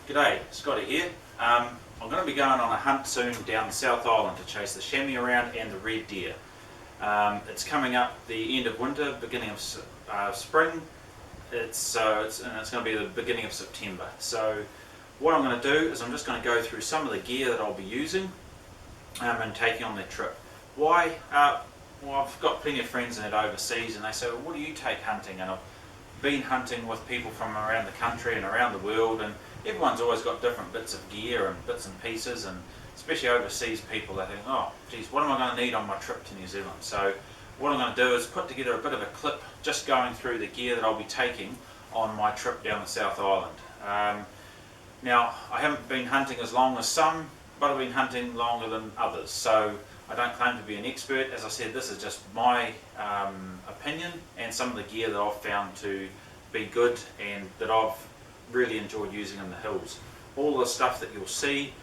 G'day, Scotty here. I'm going to be going on a hunt soon down the South Island to chase the chamois around and the red deer. It's coming up the end of winter, beginning of spring. It's going to be the beginning of September. So what I'm going to do is I'm just going to go through some of the gear that I'll be using and taking on that trip. Why? Well, I've got plenty of friends in it overseas, and they say, well, what do you take hunting? And I've been hunting with people from around the country and around the world, and everyone's always got different bits of gear and bits and pieces, and especially overseas people, they think, oh geez, what am I going to need on my trip to New Zealand? So what I'm going to do is put together a bit of a clip just going through the gear that I'll be taking on my trip down the South Island. Now, I haven't been hunting as long as some, but I've been hunting longer than others, so I don't claim to be an expert. As I said, this is just my opinion and some of the gear that I've found to be good and that I've really enjoyed using in the hills. All the stuff that you'll see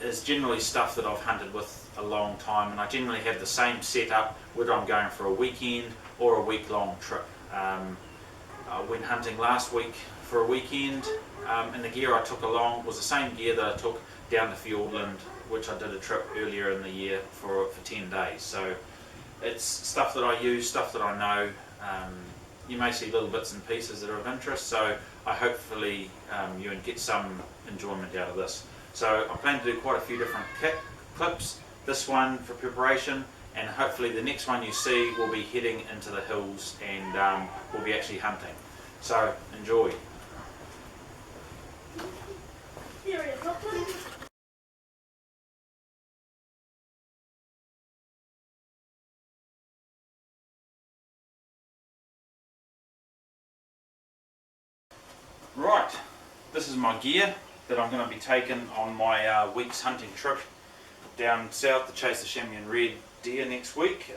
is generally stuff that I've hunted with a long time, and I generally have the same setup whether I'm going for a weekend or a week-long trip. I went hunting last week for a weekend, and the gear I took along was the same gear that I took down to Fiordland, which I did a trip earlier in the year for 10 days. So it's stuff that I use, stuff that I know. You may see little bits and pieces that are of interest, so hopefully you get some enjoyment out of this. So I plan to do quite a few different clips, this one for preparation, and hopefully the next one you see will be heading into the hills and we'll be actually hunting. So enjoy. Right, this is my gear that I'm going to be taking on my week's hunting trip down south to chase the Chamois and Red Deer next week.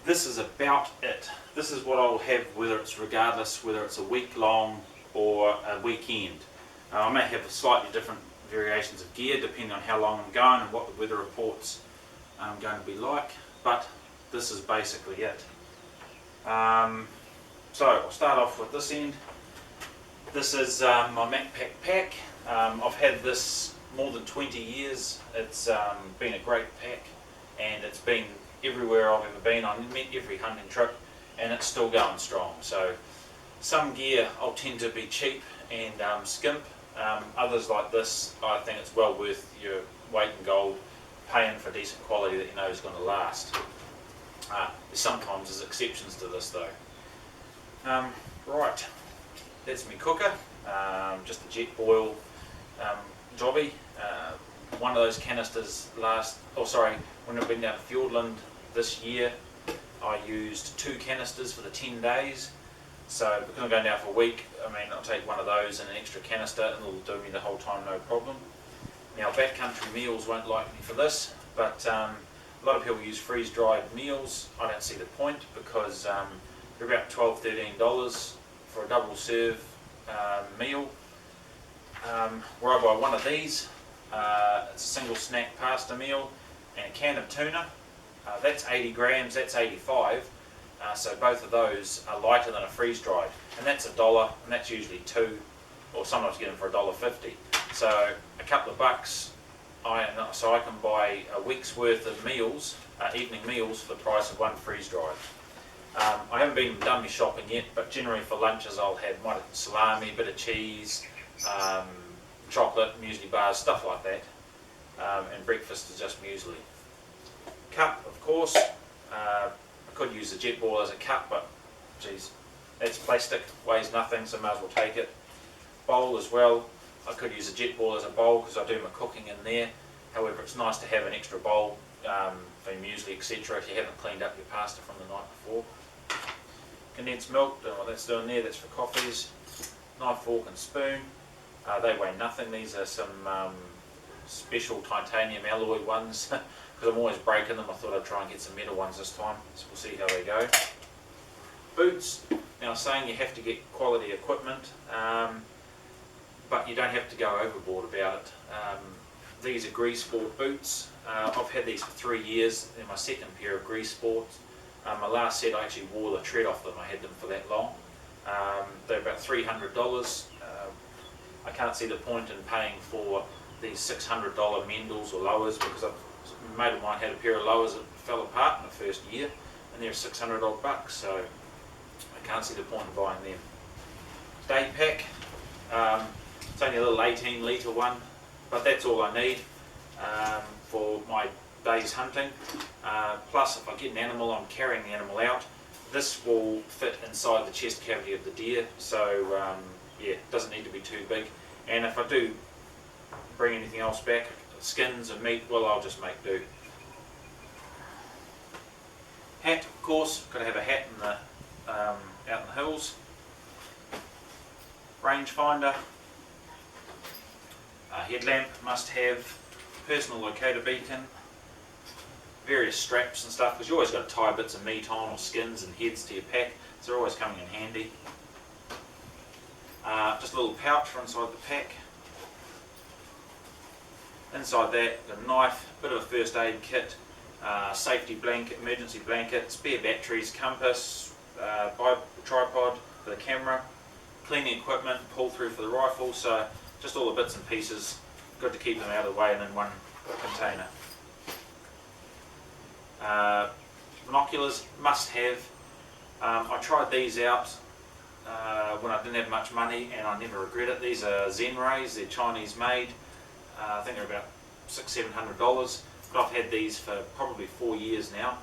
This is about it. This is what I'll have whether it's a week long or a weekend. I may have slightly different variations of gear depending on how long I'm going and what the weather reports are going to be like, but this is basically it. So I'll start off with this end. This is my MacPack pack. I've had this more than 20 years. It's been a great pack, and it's been everywhere I've ever been on every hunting trip, and it's still going strong. So some gear I'll tend to be cheap and skimp. Others like this, I think it's well worth your weight in gold, paying for decent quality that you know is going to last. Sometimes there's exceptions to this though. Right. That's my cooker, just a jet boil jobby. One of those canisters when I've been down to Fiordland this year, I used 2 canisters for the 10 days. So because I'm going down for a week, I'll take one of those and an extra canister and it'll do me the whole time, no problem. Now, backcountry meals won't like me for this, but a lot of people use freeze-dried meals. I don't see the point because they're about $12, $13 for a double serve meal. Where I buy one of these, it's a single snack pasta meal and a can of tuna. That's 80 grams, that's 85. So both of those are lighter than a freeze-dried, and that's $1, and that's usually 2, or sometimes get them for $1.50. So a couple of bucks, so I can buy a week's worth of meals, evening meals, for the price of one freeze-dried. I haven't been done my shopping yet, but generally for lunches I'll have salami, bit of cheese, chocolate, muesli bars, stuff like that, and breakfast is just muesli. Cup, of course. I could use the jet boil as a cup, but geez, it's plastic, weighs nothing, so may as well take it. Bowl as well. I could use a jet boil as a bowl because I do my cooking in there. However, it's nice to have an extra bowl for muesli, etc. if you haven't cleaned up your pasta from the night before. Condensed milk, don't know what that's doing there, that's for coffees. Knife, fork and spoon. They weigh nothing. These are some special titanium alloy ones because I'm always breaking them. I thought I'd try and get some metal ones this time, so we'll see how they go. Boots. Now, saying you have to get quality equipment, but you don't have to go overboard about it. These are Grease Sport boots. I've had these for 3 years. They're my second pair of Grease Sports. My last set I actually wore the tread off them. I had them for that long. They're about $300. I can't see the point in paying for these $600 Mendels or lowers, because a mate of mine had a pair of lowers that fell apart in the first year and they're $600 bucks, so I can't see the point in buying them. Day pack, it's only a little 18 litre one, but that's all I need for my day's hunting. Plus if I get an animal, I'm carrying the animal out. This will fit inside the chest cavity of the deer, so yeah, it doesn't need to be too big. And if I do bring anything else back, skins and meat, well, I'll just make do. Hat, of course, got to have a hat in the, out in the hills. Rangefinder, headlamp, must have, personal locator beacon, various straps and stuff, because you always got to tie bits of meat on or skins and heads to your pack, so they're always coming in handy. Just a little pouch for inside the pack. Inside that, a knife, bit of a first aid kit, safety blanket, emergency blanket, spare batteries, compass, tripod for the camera, cleaning equipment, pull through for the rifle, so just all the bits and pieces, good to keep them out of the way and in one container. Binoculars, must have. I tried these out when I didn't have much money and I never regret it. These are Zen Rays, they're Chinese made. I think they're about $600–700, but I've had these for probably 4 years now.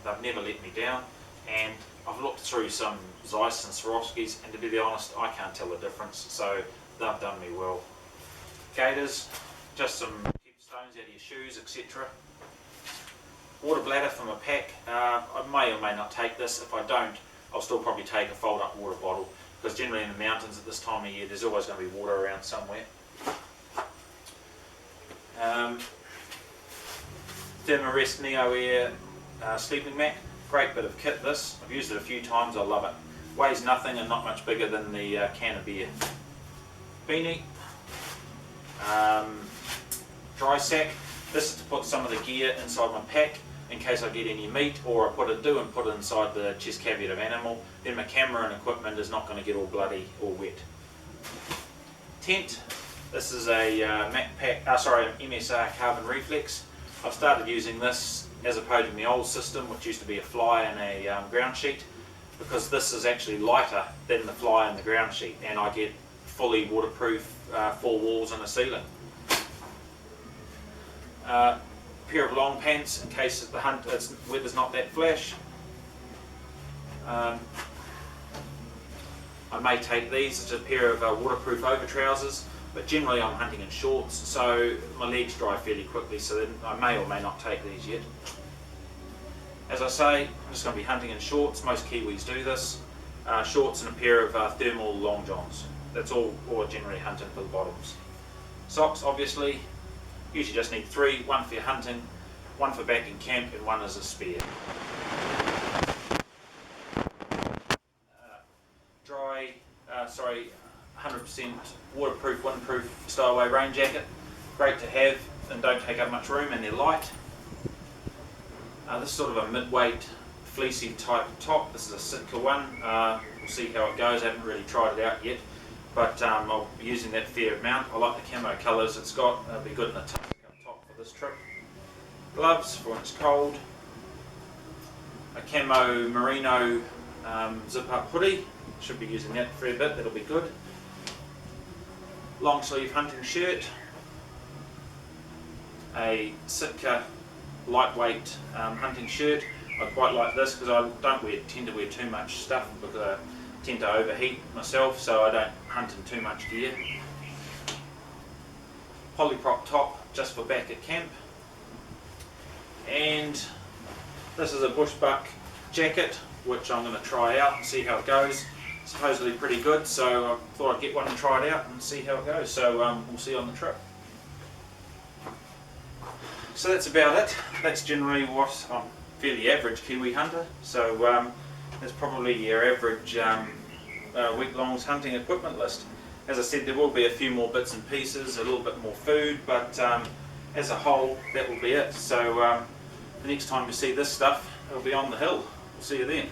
They've never let me down, and I've looked through some Zeiss and Swarovskis, and to be honest, I can't tell the difference, so they've done me well. Gaiters, just some keep stones out of your shoes, etc. Water bladder for my pack. I may or may not take this. If I don't, I'll still probably take a fold up water bottle, because generally in the mountains at this time of year there's always going to be water around somewhere. Thermarest Neo Air sleeping mat, great bit of kit this. I've used it a few times, I love it. Weighs nothing and not much bigger than the can of beer. Beanie, dry sack. This is to put some of the gear inside my pack in case I get any meat, or I put it inside the chest cavity of an animal. Then my camera and equipment is not going to get all bloody or wet. Tent. This is a MSR carbon reflex. I've started using this as opposed to my old system, which used to be a fly and a ground sheet, because this is actually lighter than the fly and the ground sheet, and I get fully waterproof 4 walls and a ceiling. Pair of long pants in case the weather's not that flash. I may take these as a pair of waterproof over trousers, but generally I'm hunting in shorts, so my legs dry fairly quickly, so then I may or may not take these yet. As I say, I'm just going to be hunting in shorts. Most Kiwis do this. Shorts and a pair of thermal long johns. That's all I generally hunt in for the bottoms. Socks, obviously. Usually just need 3, 1 for your hunting, 1 for back in camp, and 1 as a spare. 100% waterproof, windproof stowaway rain jacket. Great to have and don't take up much room, and they're light. This is sort of a mid-weight fleecy type top. This is a Sitka one. We'll see how it goes. I haven't really tried it out yet, but I'll be using that fair amount. I like the camo colours it's got. It'll be good in a top for this trip. Gloves for when it's cold. A camo merino zip-up hoodie. Should be using that for a bit. That'll be good. Long sleeve hunting shirt. A Sitka lightweight hunting shirt. I quite like this because I don't tend to wear too much stuff, because I tend to overheat myself, so I don't hunt in too much gear. Polyprop top just for back at camp. And this is a bushbuck jacket, which I'm going to try out and see how it goes. Supposedly pretty good, so I thought I'd get one and try it out and see how it goes. So we'll see you on the trip. So that's about it. That's generally what I'm fairly average Kiwi hunter. So that's probably your average week-long hunting equipment list. As I said, there will be a few more bits and pieces, a little bit more food, but as a whole, that will be it. So the next time you see this stuff, it'll be on the hill. We'll see you then.